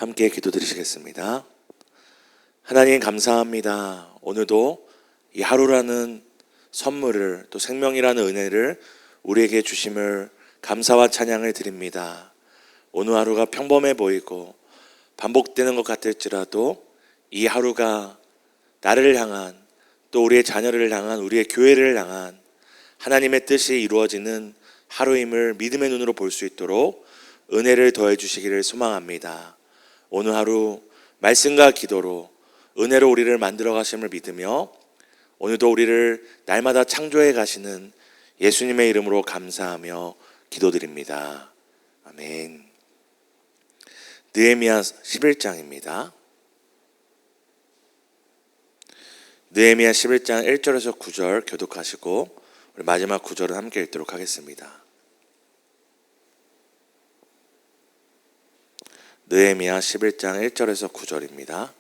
함께 기도드리시겠습니다. 하나님 감사합니다. 오늘도 이 하루라는 선물을, 또 생명이라는 은혜를 우리에게 주심을 감사와 찬양을 드립니다. 오늘 하루가 평범해 보이고 반복되는 것 같을지라도 이 하루가 나를 향한, 또 우리의 자녀를 향한, 우리의 교회를 향한 하나님의 뜻이 이루어지는 하루임을 믿음의 눈으로 볼 수 있도록 은혜를 더해 주시기를 소망합니다. 오늘 하루 말씀과 기도로 은혜로 우리를 만들어 가심을 믿으며 오늘도 우리를 날마다 창조해 가시는 예수님의 이름으로 감사하며 기도드립니다. 아멘. 느헤미야 11장입니다. 느헤미야 11장 1절에서 9절 교독하시고 우리 마지막 9절은 함께 읽도록 하겠습니다. 느헤미야 11장 1절에서 9절입니다.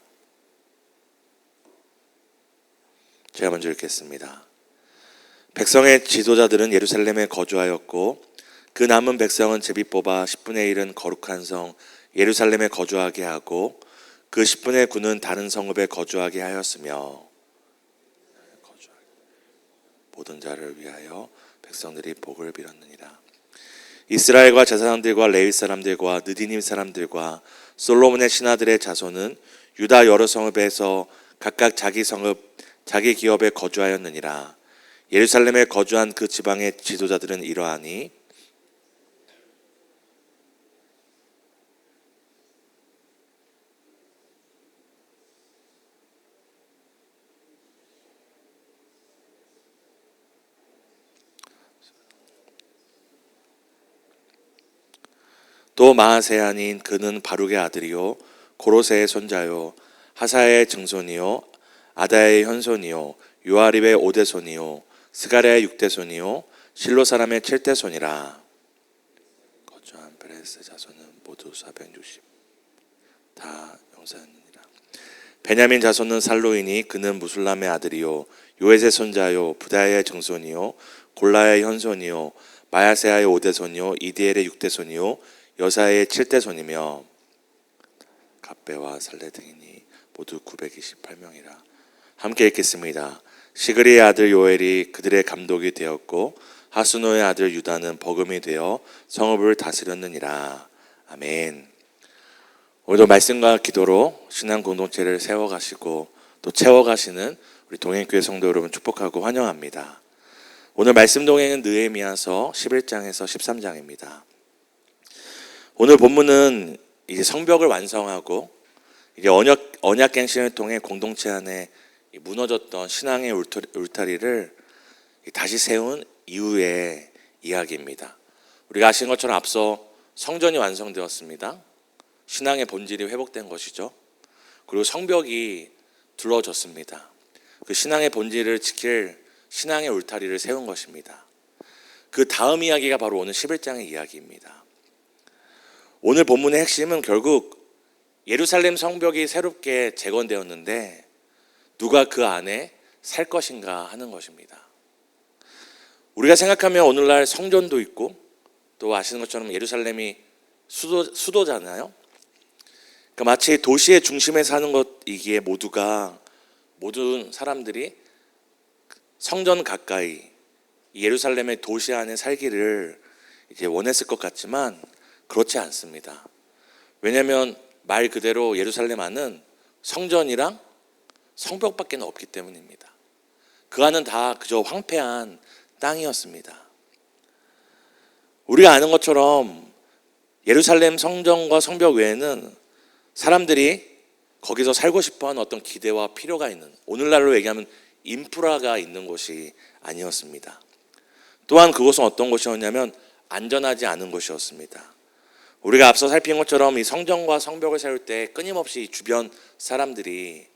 제가 먼저 읽겠습니다. 백성의 지도자들은 예루살렘에 거주하였고 그 남은 백성은 제비 뽑아 10분의 1은 거룩한 성 예루살렘에 거주하게 하고 그 10분의 9는 다른 성읍에 거주하게 하였으며 모든 자를 위하여 백성들이 복을 빌었느니라. 이스라엘과 제사장들과 레위 사람들과 느디님 사람들과 솔로몬의 신하들의 자손은 유다 여러 성읍에서 각각 자기 성읍 자기 기업에 거주하였느니라. 예루살렘에 거주한 그 지방의 지도자들은 이러하니 또 마아세야닌 그는 바룩의 아들이요 고로세의 손자요 하사의 증손이요 아다의 현손이요 요아립의 5대손이요 스가랴의 6대손이요 실로 사람의 7대손이라. 거주한 베레스 자손은 모두 460 다 용사였느니라. 베냐민 자손은 살로이니 그는 무술람의 아들이요 요에스의 손자요 부다의 증손이요 골라의 현손이요 마야세아의 5대손이요 이디엘의 6대손이요 여사의 7대손이며 갑배와 살레 등이니 모두 928명이라. 함께 읽겠습니다. 시그리의 아들 요엘이 그들의 감독이 되었고 하수노의 아들 유다는 버금이 되어 성읍을 다스렸느니라. 아멘. 오늘도 말씀과 기도로 신앙 공동체를 세워가시고 또 채워가시는 우리 동행교회 성도 여러분 축복하고 환영합니다. 오늘 말씀 동행은 느헤미야서 11장에서 13장입니다. 오늘 본문은 이제 성벽을 완성하고 이제 언약갱신을 통해 공동체 안에 무너졌던 신앙의 울타리를 다시 세운 이후의 이야기입니다. 우리가 아시는 것처럼 앞서 성전이 완성되었습니다. 신앙의 본질이 회복된 것이죠. 그리고 성벽이 둘러졌습니다. 그 신앙의 본질을 지킬 신앙의 울타리를 세운 것입니다. 그 다음 이야기가 바로 오늘 11장의 이야기입니다. 오늘 본문의 핵심은 결국 예루살렘 성벽이 새롭게 재건되었는데 누가 그 안에 살 것인가 하는 것입니다. 우리가 생각하면 오늘날 성전도 있고 또 아시는 것처럼 예루살렘이 수도잖아요. 그러니까 마치 도시의 중심에 사는 것이기에 모든 사람들이 성전 가까이 예루살렘의 도시 안에 살기를 이제 원했을 것 같지만 그렇지 않습니다. 왜냐하면 말 그대로 예루살렘 안은 성전이랑 성벽밖에 없기 때문입니다. 그 안은 다 그저 황폐한 땅이었습니다. 우리가 아는 것처럼 예루살렘 성전과 성벽 외에는 사람들이 거기서 살고 싶어하는 어떤 기대와 필요가 있는, 오늘날로 얘기하면 인프라가 있는 곳이 아니었습니다. 또한 그곳은 어떤 곳이었냐면 안전하지 않은 곳이었습니다. 우리가 앞서 살핀 것처럼 이 성전과 성벽을 세울 때 끊임없이 주변 사람들이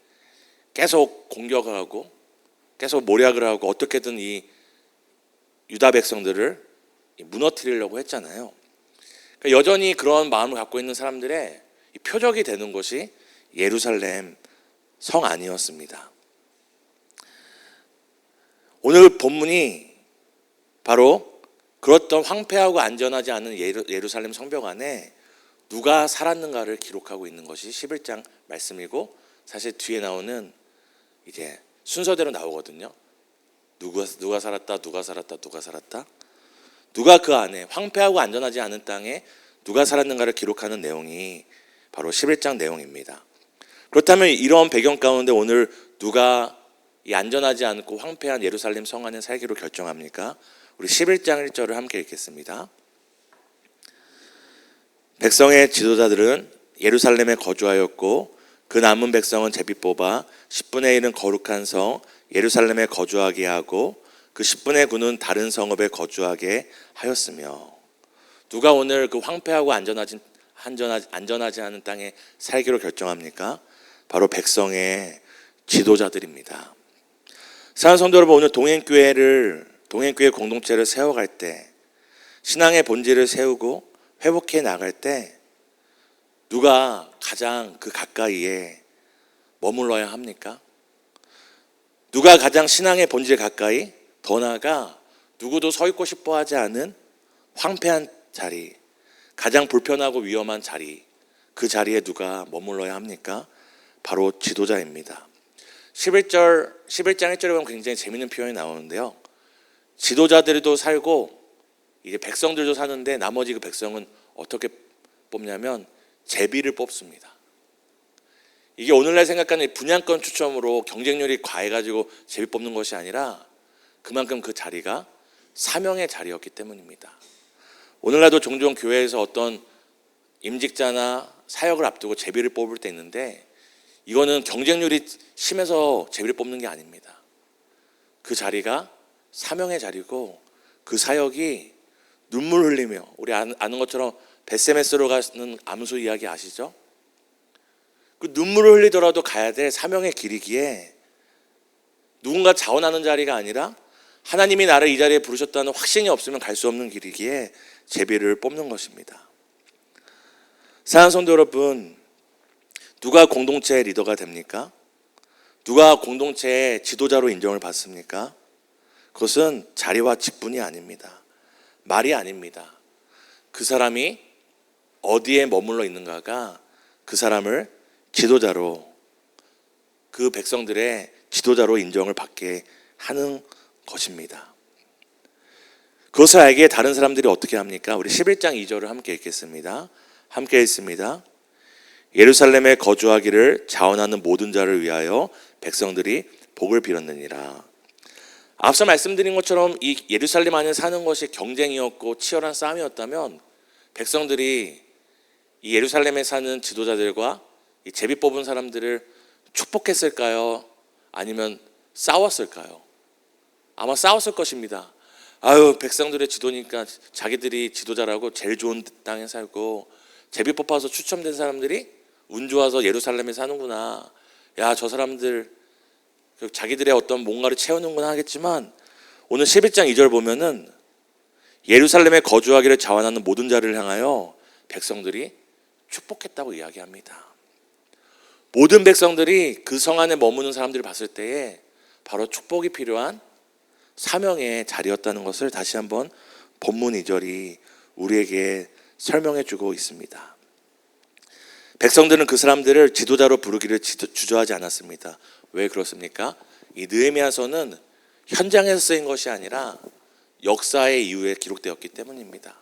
계속 공격을 하고 계속 모략을 하고 어떻게든 이 유다 백성들을 무너뜨리려고 했잖아요. 그러니까 여전히 그런 마음을 갖고 있는 사람들의 표적이 되는 곳이 예루살렘 성 안이었습니다. 오늘 본문이 바로 그렇던 황폐하고 안전하지 않은 예루살렘 성벽 안에 누가 살았는가를 기록하고 있는 것이 11장 말씀이고, 사실 뒤에 나오는 이제 순서대로 나오거든요. 누가 살았다, 누가 살았다, 누가 살았다. 누가 그 안에 황폐하고 안전하지 않은 땅에 누가 살았는가를 기록하는 내용이 바로 11장 내용입니다. 그렇다면 이런 배경 가운데 오늘 누가 이 안전하지 않고 황폐한 예루살렘 성 안에 살기로 결정합니까? 우리 11장 1절을 함께 읽겠습니다. 백성의 지도자들은 예루살렘에 거주하였고 그 남은 백성은 제비 뽑아 10분의 1은 거룩한 성 예루살렘에 거주하게 하고 그 10분의 9는 다른 성읍에 거주하게 하였으며. 누가 오늘 그 황폐하고 안전하지 않은 땅에 살기로 결정합니까? 바로 백성의 지도자들입니다. 사랑하는 성도 여러분, 오늘 동행교회 공동체를 세워갈 때, 신앙의 본질을 세우고 회복해 나갈 때 누가 가장 그 가까이에 머물러야 합니까? 누가 가장 신앙의 본질 가까이, 더 나아가 누구도 서 있고 싶어 하지 않은 황폐한 자리, 가장 불편하고 위험한 자리, 그 자리에 누가 머물러야 합니까? 바로 지도자입니다. 11장 1절에 보면 굉장히 재밌는 표현이 나오는데요. 지도자들도 살고 이제 백성들도 사는데 나머지 그 백성은 어떻게 뽑냐면 제비를 뽑습니다. 이게 오늘날 생각하는 분양권 추첨으로 경쟁률이 과해가지고 제비 뽑는 것이 아니라 그만큼 그 자리가 사명의 자리였기 때문입니다. 오늘날도 종종 교회에서 어떤 임직자나 사역을 앞두고 제비를 뽑을 때 있는데, 이거는 경쟁률이 심해서 제비를 뽑는 게 아닙니다. 그 자리가 사명의 자리고 그 사역이 눈물 흘리며, 우리 아는 것처럼 베세메스로 가는 암소 이야기 아시죠? 그 눈물을 흘리더라도 가야 될 사명의 길이기에 누군가 자원하는 자리가 아니라 하나님이 나를 이 자리에 부르셨다는 확신이 없으면 갈 수 없는 길이기에 제비를 뽑는 것입니다. 사랑하는 성도 여러분, 누가 공동체의 리더가 됩니까? 누가 공동체의 지도자로 인정을 받습니까? 그것은 자리와 직분이 아닙니다. 말이 아닙니다. 그 사람이 어디에 머물러 있는가가 그 사람을 지도자로, 그 백성들의 지도자로 인정을 받게 하는 것입니다. 그것을 알기에 다른 사람들이 어떻게 합니까? 우리 11장 2절을 함께 읽겠습니다. 함께 읽습니다. 예루살렘에 거주하기를 자원하는 모든 자를 위하여 백성들이 복을 빌었느니라. 앞서 말씀드린 것처럼 이 예루살렘 안에 사는 것이 경쟁이었고 치열한 싸움이었다면 백성들이 이 예루살렘에 사는 지도자들과 이 제비 뽑은 사람들을 축복했을까요? 아니면 싸웠을까요? 아마 싸웠을 것입니다. 아유, 백성들의 지도니까 자기들이 지도자라고 제일 좋은 땅에 살고 제비 뽑아서 추첨된 사람들이 운 좋아서 예루살렘에 사는구나. 야, 저 사람들 자기들의 어떤 뭔가를 채우는구나 하겠지만, 오늘 11장 2절 보면은 예루살렘에 거주하기를 자원하는 모든 자를 향하여 백성들이 축복했다고 이야기합니다. 모든 백성들이 그 성 안에 머무는 사람들을 봤을 때에 바로 축복이 필요한 사명의 자리였다는 것을 다시 한번 본문 2절이 우리에게 설명해 주고 있습니다. 백성들은 그 사람들을 지도자로 부르기를 주저하지 않았습니다. 왜 그렇습니까? 이 느헤미야서는 현장에서 쓰인 것이 아니라 역사의 이후에 기록되었기 때문입니다.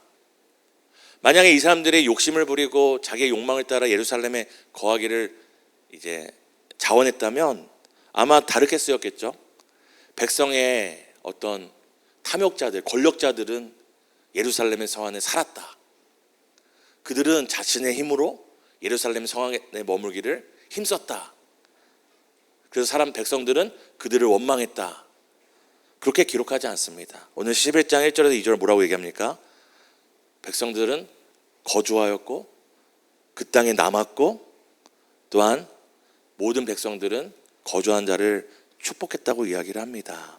만약에 이 사람들이 욕심을 부리고 자기의 욕망을 따라 예루살렘에 거하기를 이제 자원했다면 아마 다르게 쓰였겠죠. 백성의 어떤 탐욕자들, 권력자들은 예루살렘의 성 안에 살았다. 그들은 자신의 힘으로 예루살렘 성 안에 머물기를 힘썼다. 그래서 백성들은 그들을 원망했다. 그렇게 기록하지 않습니다. 오늘 11장 1절에서 2절 뭐라고 얘기합니까? 백성들은 거주하였고 그 땅에 남았고 또한 모든 백성들은 거주한 자를 축복했다고 이야기를 합니다.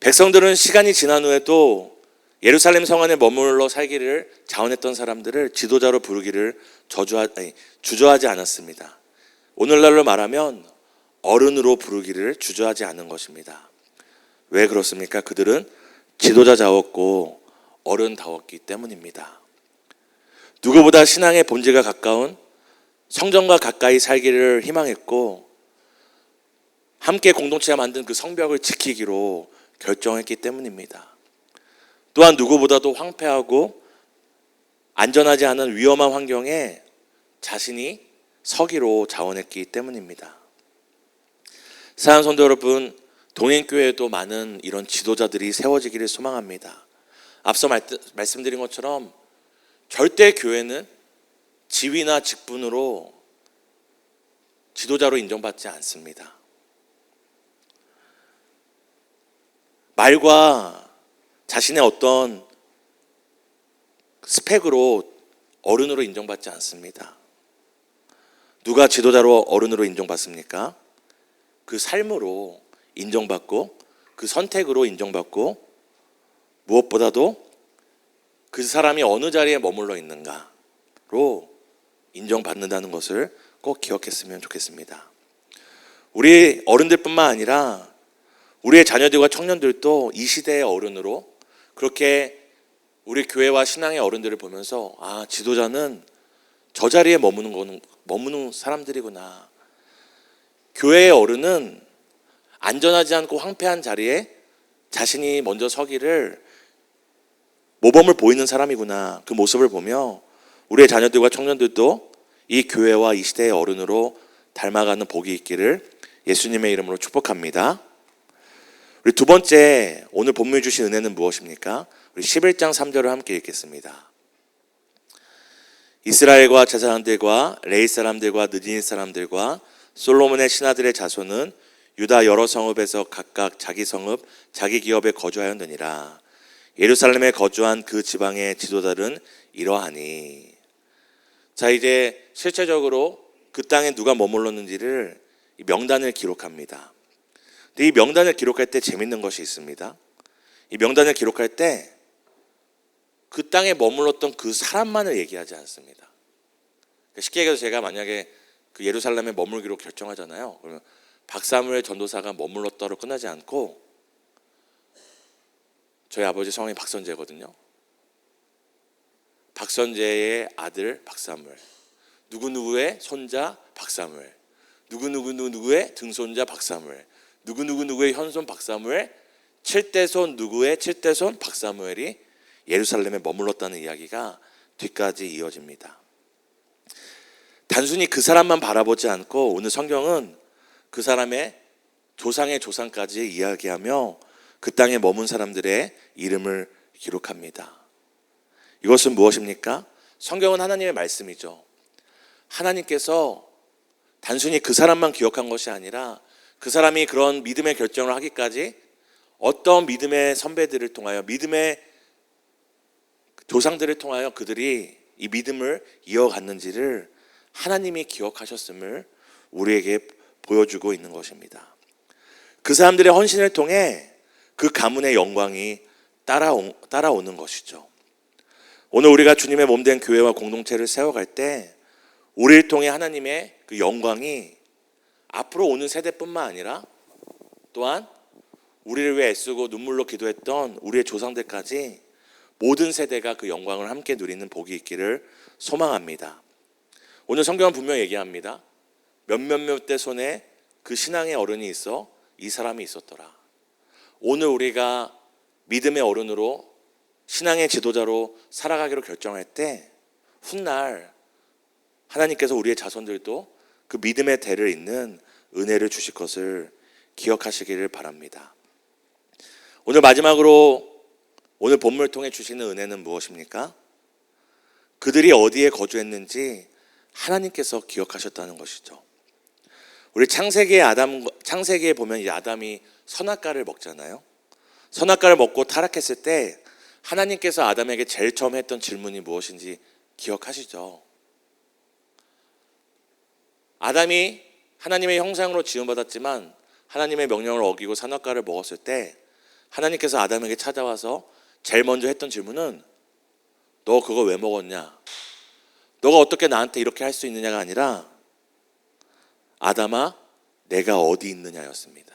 백성들은 시간이 지난 후에도 예루살렘 성 안에 머물러 살기를 자원했던 사람들을 지도자로 부르기를 주저하지 않았습니다. 오늘날로 말하면 어른으로 부르기를 주저하지 않은 것입니다. 왜 그렇습니까? 그들은 지도자다웠고 어른다웠기 때문입니다. 누구보다 신앙의 본질과 가까운 성전과 가까이 살기를 희망했고 함께 공동체가 만든 그 성벽을 지키기로 결정했기 때문입니다. 또한 누구보다도 황폐하고 안전하지 않은 위험한 환경에 자신이 서기로 자원했기 때문입니다. 사랑하는 성도 여러분, 동행교회에도 많은 이런 지도자들이 세워지기를 소망합니다. 앞서 말씀드린 것처럼 절대 교회는 지위나 직분으로 지도자로 인정받지 않습니다. 말과 자신의 어떤 스펙으로 어른으로 인정받지 않습니다. 누가 지도자로 어른으로 인정받습니까? 그 삶으로 인정받고 그 선택으로 인정받고 무엇보다도 그 사람이 어느 자리에 머물러 있는가로 인정받는다는 것을 꼭 기억했으면 좋겠습니다. 우리 어른들뿐만 아니라 우리의 자녀들과 청년들도 이 시대의 어른으로 그렇게 우리 교회와 신앙의 어른들을 보면서 지도자는 저 자리에 머무는 사람들이구나. 교회의 어른은 안전하지 않고 황폐한 자리에 자신이 먼저 서기를 모범을 보이는 사람이구나. 그 모습을 보며 우리의 자녀들과 청년들도 이 교회와 이 시대의 어른으로 닮아가는 복이 있기를 예수님의 이름으로 축복합니다. 우리 두 번째 오늘 본문에 주신 은혜는 무엇입니까? 우리 11장 3절을 함께 읽겠습니다. 이스라엘과 제사장들과 레위 사람들과 느디니 사람들과 솔로몬의 신하들의 자손은 유다 여러 성읍에서 각각 자기 성읍 자기 기업에 거주하였느니라. 예루살렘에 거주한 그 지방의 지도자들은 이러하니. 자, 이제 실제적으로 그 땅에 누가 머물렀는지를 명단을 기록합니다. 근데 이 명단을 기록할 때 재밌는 것이 있습니다. 이 명단을 기록할 때 그 땅에 머물렀던 그 사람만을 얘기하지 않습니다. 쉽게 얘기해서 제가 만약에 그 예루살렘에 머물기로 결정하잖아요. 그러면 박사무엘 전도사가 머물렀다로 끝나지 않고 저희 아버지 성이 박선재거든요. 박선재의 아들 박사무엘, 누구누구의 손자 박사무엘, 누구누구의 등손자 박사무엘, 누구누구의 현손 박사무엘, 7대손 누구의 7대손 박사무엘이 예루살렘에 머물렀다는 이야기가 뒤까지 이어집니다. 단순히 그 사람만 바라보지 않고 오늘 성경은 그 사람의 조상의 조상까지 이야기하며 그 땅에 머문 사람들의 이름을 기록합니다. 이것은 무엇입니까? 성경은 하나님의 말씀이죠. 하나님께서 단순히 그 사람만 기억한 것이 아니라 그 사람이 그런 믿음의 결정을 하기까지 어떤 믿음의 선배들을 통하여 믿음의 조상들을 통하여 그들이 이 믿음을 이어갔는지를 하나님이 기억하셨음을 우리에게 보여주고 있는 것입니다. 그 사람들의 헌신을 통해 그 가문의 영광이 따라오는 것이죠. 오늘 우리가 주님의 몸된 교회와 공동체를 세워갈 때 우리를 통해 하나님의 그 영광이 앞으로 오는 세대뿐만 아니라 또한 우리를 위해 애쓰고 눈물로 기도했던 우리의 조상들까지 모든 세대가 그 영광을 함께 누리는 복이 있기를 소망합니다. 오늘 성경은 분명히 얘기합니다. 몇몇몇 대 손에 그 신앙의 어른이 있어 이 사람이 있었더라. 오늘 우리가 믿음의 어른으로 신앙의 지도자로 살아가기로 결정할 때 훗날 하나님께서 우리의 자손들도 그 믿음의 대를 잇는 은혜를 주실 것을 기억하시기를 바랍니다. 오늘 마지막으로 오늘 본문을 통해 주시는 은혜는 무엇입니까? 그들이 어디에 거주했는지 하나님께서 기억하셨다는 것이죠. 우리 창세기에 보면 이 아담이 선악과를 먹잖아요. 선악과를 먹고 타락했을 때 하나님께서 아담에게 제일 처음 했던 질문이 무엇인지 기억하시죠? 아담이 하나님의 형상으로 지음받았지만 하나님의 명령을 어기고 선악과를 먹었을 때 하나님께서 아담에게 찾아와서 제일 먼저 했던 질문은 너 그거 왜 먹었냐? 너가 어떻게 나한테 이렇게 할 수 있느냐가 아니라 아담아 내가 어디 있느냐였습니다.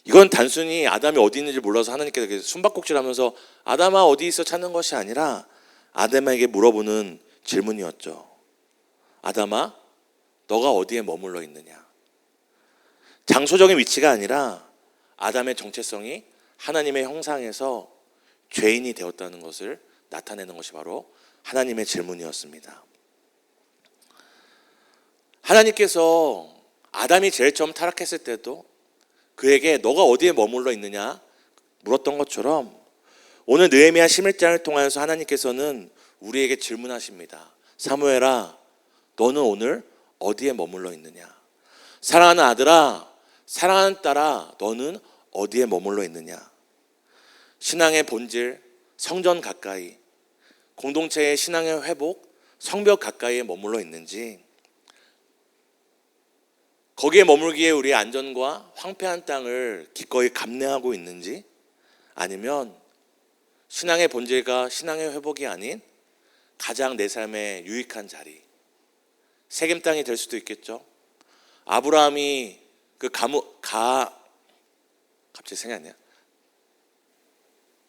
이건 단순히 아담이 어디 있는지 몰라서 하나님께서 숨바꼭질하면서 아담아 어디 있어 찾는 것이 아니라 아담에게 물어보는 질문이었죠. 아담아, 너가 어디에 머물러 있느냐? 장소적인 위치가 아니라 아담의 정체성이 하나님의 형상에서 죄인이 되었다는 것을 나타내는 것이 바로 하나님의 질문이었습니다. 하나님께서 아담이 제일 처음 타락했을 때도 그에게 너가 어디에 머물러 있느냐 물었던 것처럼 오늘 느헤미야 11장을 통하여서 하나님께서는 우리에게 질문하십니다. 사무엘아, 너는 오늘 어디에 머물러 있느냐? 사랑하는 아들아, 사랑하는 딸아, 너는 어디에 머물러 있느냐? 신앙의 본질, 성전 가까이, 공동체의 신앙의 회복, 성벽 가까이에 머물러 있는지, 거기에 머물기에 우리의 안전과 황폐한 땅을 기꺼이 감내하고 있는지, 아니면 신앙의 본질과 신앙의 회복이 아닌 가장 내 삶에 유익한 자리, 세겜 땅이 될 수도 있겠죠. 아브라함이 갑자기 생각이 안 나요.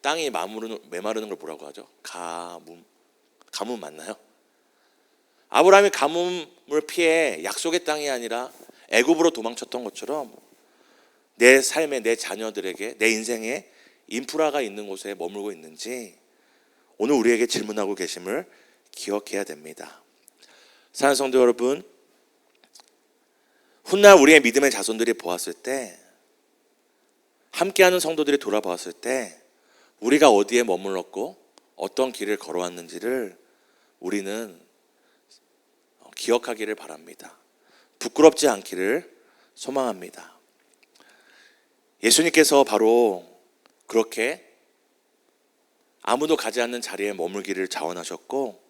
땅이 메마르는 걸 뭐라고 하죠? 가뭄 맞나요? 아브라함이 가뭄을 피해 약속의 땅이 아니라 애굽으로 도망쳤던 것처럼 내 삶에, 내 자녀들에게, 내 인생에 인프라가 있는 곳에 머물고 있는지 오늘 우리에게 질문하고 계심을 기억해야 됩니다. 사랑하는 성도 여러분, 훗날 우리의 믿음의 자손들이 보았을 때, 함께하는 성도들이 돌아보았을 때 우리가 어디에 머물렀고 어떤 길을 걸어왔는지를 우리는 기억하기를 바랍니다. 부끄럽지 않기를 소망합니다. 예수님께서 바로 그렇게 아무도 가지 않는 자리에 머물기를 자원하셨고,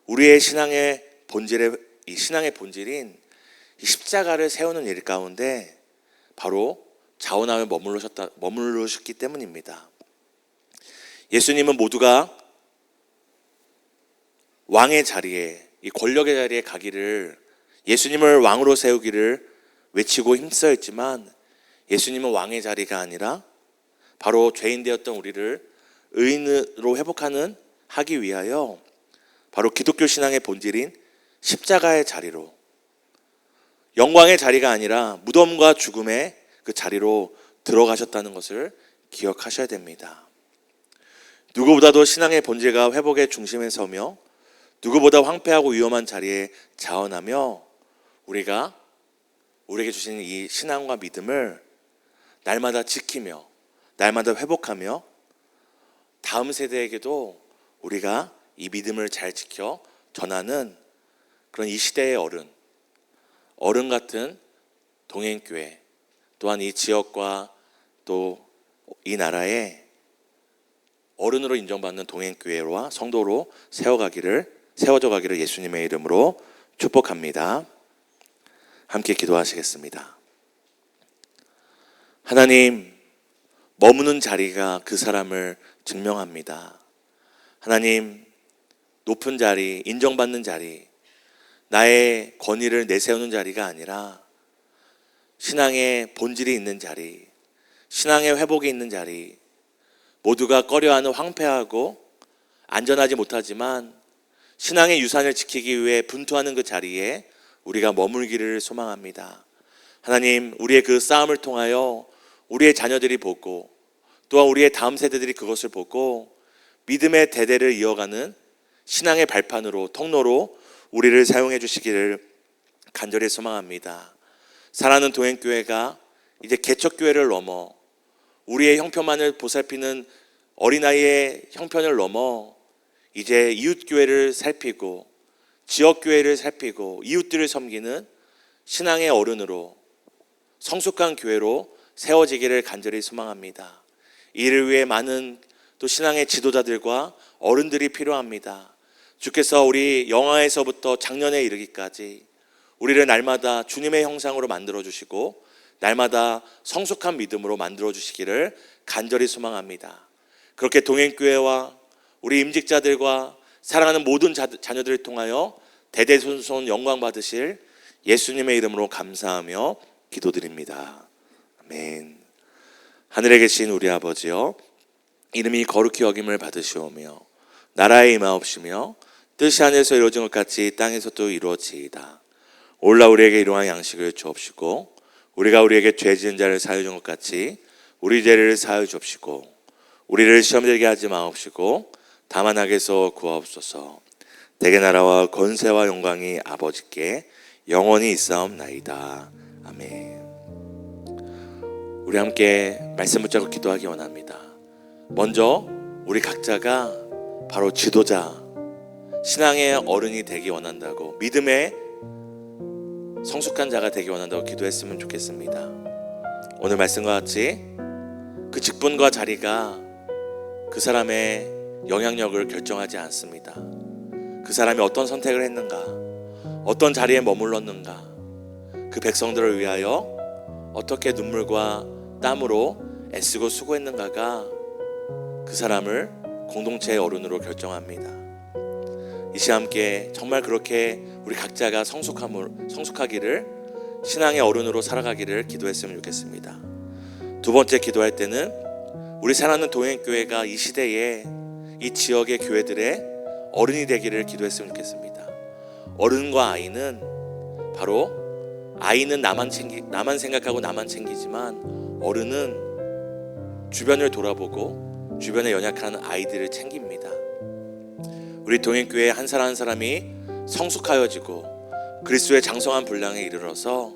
우리의 신앙의 본질인 이 십자가를 세우는 일 가운데 바로 자원하며 머무르셨기 때문입니다. 예수님은 모두가 왕의 자리에, 이 권력의 자리에 가기를, 예수님을 왕으로 세우기를 외치고 힘써했지만 예수님은 왕의 자리가 아니라 바로 죄인 되었던 우리를 의인으로 하기 위하여 바로 기독교 신앙의 본질인 십자가의 자리로, 영광의 자리가 아니라 무덤과 죽음의 그 자리로 들어가셨다는 것을 기억하셔야 됩니다. 누구보다도 신앙의 본질과 회복의 중심에 서며 누구보다 황폐하고 위험한 자리에 자원하며 우리에게 주신 이 신앙과 믿음을 날마다 지키며 날마다 회복하며 다음 세대에게도 우리가 이 믿음을 잘 지켜 전하는 그런 이 시대의 어른 같은 동행교회, 또한 이 지역과 또 이 나라의 어른으로 인정받는 동행교회와 성도로 세워져 가기를 예수님의 이름으로 축복합니다. 함께 기도하시겠습니다. 하나님, 머무는 자리가 그 사람을 증명합니다. 하나님, 높은 자리, 인정받는 자리, 나의 권위를 내세우는 자리가 아니라 신앙의 본질이 있는 자리, 신앙의 회복이 있는 자리, 모두가 꺼려하는 황폐하고 안전하지 못하지만 신앙의 유산을 지키기 위해 분투하는 그 자리에 우리가 머물기를 소망합니다. 하나님, 우리의 그 싸움을 통하여 우리의 자녀들이 보고 또한 우리의 다음 세대들이 그것을 보고 믿음의 대대를 이어가는 신앙의 발판으로, 통로로 우리를 사용해 주시기를 간절히 소망합니다. 사랑하는 동행교회가 이제 개척교회를 넘어 우리의 형편만을 보살피는 어린아이의 형편을 넘어 이제 이웃교회를 살피고 지역교회를 살피고 이웃들을 섬기는 신앙의 어른으로, 성숙한 교회로 세워지기를 간절히 소망합니다. 이를 위해 많은 또 신앙의 지도자들과 어른들이 필요합니다. 주께서 우리 영아에서부터 장년에 이르기까지 우리를 날마다 주님의 형상으로 만들어주시고 날마다 성숙한 믿음으로 만들어주시기를 간절히 소망합니다. 그렇게 동행교회와 우리 임직자들과 사랑하는 모든 자녀들을 통하여 대대손손 영광 받으실 예수님의 이름으로 감사하며 기도드립니다. 아멘. 하늘에 계신 우리 아버지여, 이름이 거룩히 여김을 받으시오며 나라의 임하옵시며 뜻이 하늘에서 이루어진 것 같이 땅에서도 이루어지이다. 오늘날 우리에게 일용할 양식을 주옵시고 우리가 우리에게 죄 지은 자를 사하여 준 것 같이 우리 죄를 사하여 주옵시고 우리를 시험 들게 하지 마옵시고 다만 악에서 구하옵소서. 대개 나라와 권세와 영광이 아버지께 영원히 있사옵나이다. 아멘. 우리 함께 말씀 붙잡고 기도하기 원합니다. 먼저 우리 각자가 바로 지도자, 신앙의 어른이 되기 원한다고, 믿음의 성숙한 자가 되기 원한다고 기도했으면 좋겠습니다. 오늘 말씀과 같이 그 직분과 자리가 그 사람의 영향력을 결정하지 않습니다. 그 사람이 어떤 선택을 했는가, 어떤 자리에 머물렀는가, 그 백성들을 위하여 어떻게 눈물과 땀으로 애쓰고 수고했는가가 그 사람을 공동체의 어른으로 결정합니다. 이 시간 함께 정말 그렇게 우리 각자가 성숙하기를, 신앙의 어른으로 살아가기를 기도했으면 좋겠습니다. 두 번째 기도할 때는 우리 사랑하는 동행교회가 이 시대에 이 지역의 교회들의 어른이 되기를 기도했으면 좋겠습니다. 어른과 아이는 바로, 아이는 나만 생각하고 나만 챙기지만 어른은 주변을 돌아보고 주변에 연약한 아이들을 챙깁니다. 우리 동행교회 한 사람 한 사람이 성숙하여지고 그리스도의 장성한 분량에 이르러서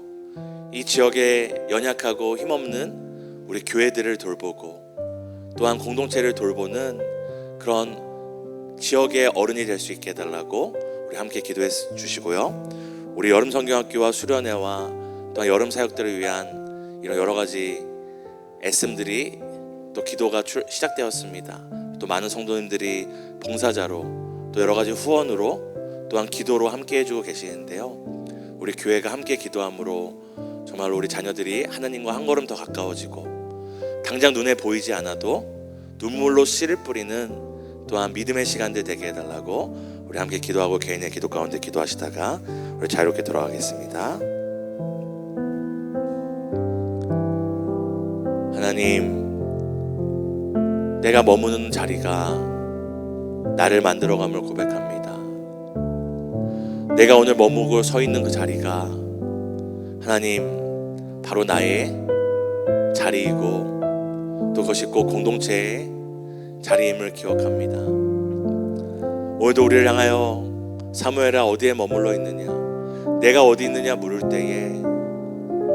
이 지역에 연약하고 힘없는 우리 교회들을 돌보고 또한 공동체를 돌보는 그런 지역의 어른이 될 수 있게 해달라고 우리 함께 기도해 주시고요. 우리 여름 성경학교와 수련회와 또한 여름 사역들을 위한 이런 여러 가지 애씀들이 또 기도가 시작되었습니다. 또 많은 성도님들이 봉사자로 또 여러 가지 후원으로 또한 기도로 함께 해주고 계시는데요. 우리 교회가 함께 기도함으로 정말 우리 자녀들이 하나님과 한 걸음 더 가까워지고 당장 눈에 보이지 않아도 눈물로 씨를 뿌리는 또한 믿음의 시간들 되게 해달라고 우리 함께 기도하고 개인의 기도 가운데 기도하시다가 우리 자유롭게 돌아가겠습니다. 하나님, 내가 머무는 자리가 나를 만들어감을 고백합니다. 내가 오늘 머무고 서 있는 그 자리가 하나님 바로 나의 자리이고 또 그것이 꼭 공동체의 자리임을 기억합니다. 오늘도 우리를 향하여 사무엘아 어디에 머물러 있느냐, 내가 어디 있느냐 물을 때에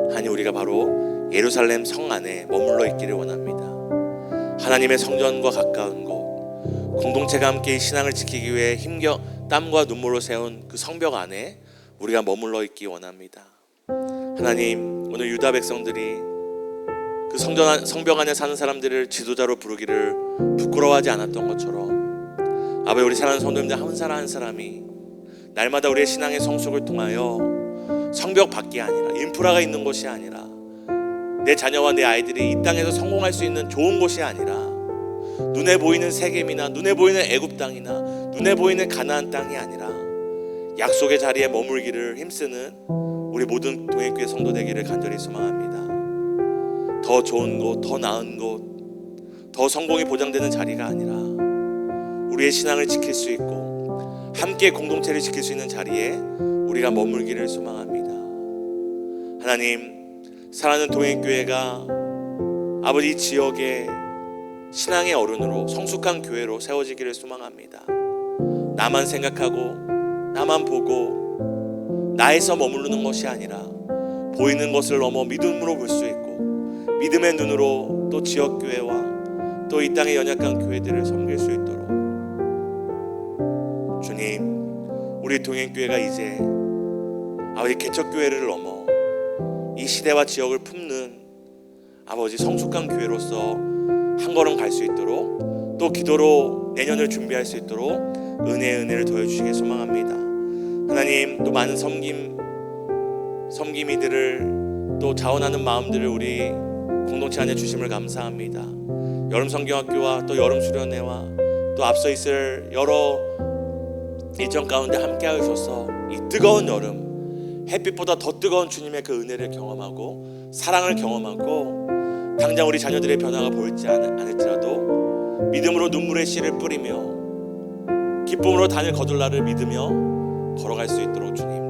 하나님 우리가 바로 예루살렘 성 안에 머물러 있기를 원합니다. 하나님의 성전과 가까운 곳, 공동체가 함께 신앙을 지키기 위해 땀과 눈물로 세운 그 성벽 안에 우리가 머물러 있기 원합니다. 하나님, 오늘 유다 백성들이 그 성벽 안에 사는 사람들을 지도자로 부르기를 부끄러워하지 않았던 것처럼 아버지, 우리 사랑하는 성도님들 한 사람 한 사람이 날마다 우리의 신앙의 성숙을 통하여 성벽 밖이 아니라, 인프라가 있는 곳이 아니라, 내 자녀와 내 아이들이 이 땅에서 성공할 수 있는 좋은 곳이 아니라 눈에 보이는 세겜이나 눈에 보이는 애굽 땅이나 눈에 보이는 가나안 땅이 아니라 약속의 자리에 머물기를 힘쓰는 우리 모든 동행교회 성도 되기를 간절히 소망합니다. 더 좋은 곳, 더 나은 곳, 더 성공이 보장되는 자리가 아니라 우리의 신앙을 지킬 수 있고 함께 공동체를 지킬 수 있는 자리에 우리가 머물기를 소망합니다. 하나님, 사랑하는 동행교회가 아버지 지역의 신앙의 어른으로 성숙한 교회로 세워지기를 소망합니다. 나만 생각하고 나만 보고 나에서 머무르는 것이 아니라 보이는 것을 넘어 믿음으로 볼 수 있고 믿음의 눈으로 또 지역교회와 또 이 땅의 연약한 교회들을 섬길 수 있도록 주님, 우리 동행교회가 이제 아버지 개척교회를 넘어 이 시대와 지역을 품는 아버지 성숙한 교회로서 한 걸음 갈 수 있도록 또 기도로 내년을 준비할 수 있도록 은혜를 더해주시길 소망합니다. 하나님, 또 많은 섬김이들을 또 자원하는 마음들을 우리 공동체 안에 주심을 감사합니다. 여름 성경학교와 또 여름 수련회와 또 앞서 있을 여러 일정 가운데 함께 하셔서 이 뜨거운 여름, 햇빛보다 더 뜨거운 주님의 그 은혜를 경험하고 사랑을 경험하고 당장 우리 자녀들의 변화가 보이지 않을지라도 믿음으로 눈물의 씨를 뿌리며 기쁨으로 단을 거둘 날을 믿으며 걸어갈 수 있도록 주님